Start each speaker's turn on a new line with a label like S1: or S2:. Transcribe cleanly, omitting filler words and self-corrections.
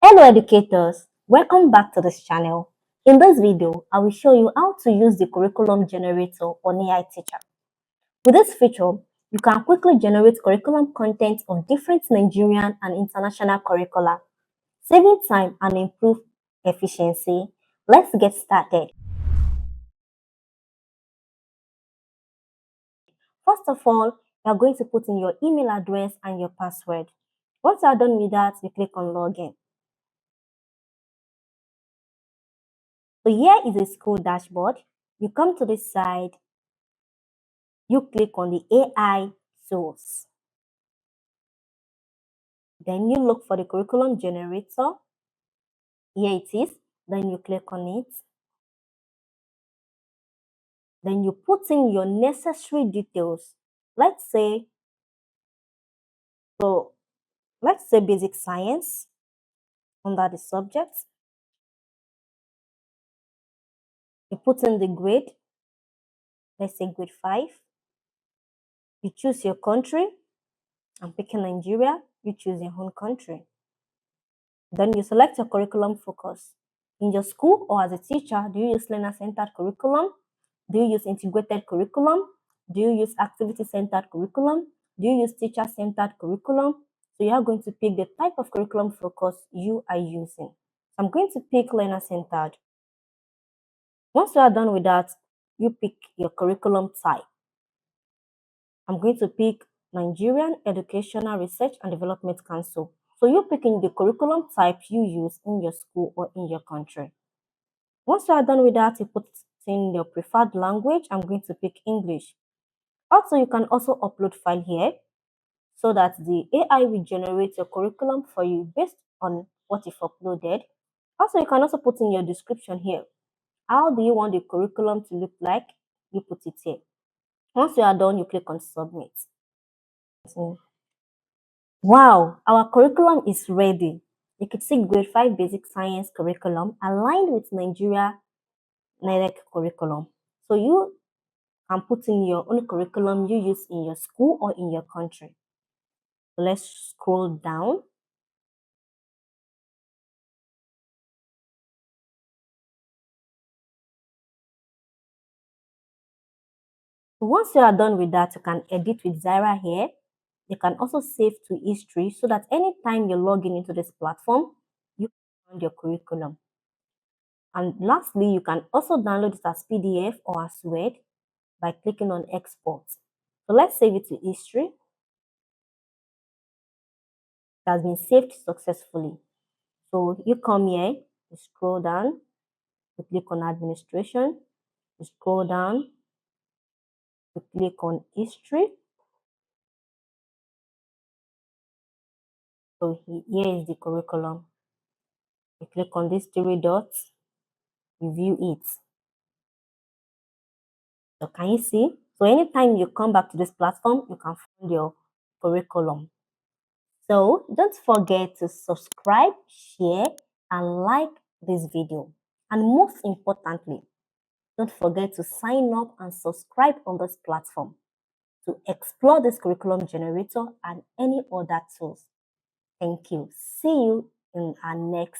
S1: Hello educators, welcome back to this channel. In this video, I will show you how to use the curriculum generator on AiTeacha. With this feature, you can quickly generate curriculum content on different Nigerian and international curricula, saving time and improve efficiency. Let's get started. First of all, you are going to put in your email address and your password. Once you are done with that, you click on login. So here is a school dashboard. You come to this side, you click on the AI tools. Then you look for the curriculum generator. Here it is. Then you click on it. Then you put in your necessary details. Let's say basic science under the subject. You put in the grade. Let's say grade 5. You choose your country. I'm picking Nigeria. You choose your own country. Then you select your curriculum focus. In your school or as a teacher, do you use learner-centered curriculum? Do you use integrated curriculum? Do you use activity-centered curriculum? Do you use teacher-centered curriculum? So you are going to pick the type of curriculum focus you are using. I'm going to pick learner-centered. Once you are done with that, you pick your curriculum type. I'm going to pick Nigerian Educational Research and Development Council. So you're picking the curriculum type you use in your school or in your country. Once you are done with that, you put in your preferred language. I'm going to pick English. Also, you can also upload file here so that the AI will generate your curriculum for you based on what you've uploaded. Also, you can also put in your description here. How do you want the curriculum to look like? You put it here. Once you are done, you click on submit. Wow, our curriculum is ready. You could see grade 5 basic science curriculum aligned with Nigeria NEDEC curriculum. So you can put in your own curriculum you use in your school or in your country. So let's scroll down. So once you are done with that, you can edit with Zaira here. You can also save to history so that anytime you log into this platform, you can find your curriculum. And lastly, you can also download it as PDF or as Word by clicking on export. So let's save it to history. It has been saved successfully. So you come here, you scroll down, you click on administration, you scroll down, you click on history. So here is the curriculum. You click on these 3 dots, you view it. So can you see? So anytime you come back to this platform, you can find your curriculum. So don't forget to subscribe, share, and like this video. And most importantly, don't forget to sign up and subscribe on this platform to explore this curriculum generator and any other tools. Thank you. See you in our next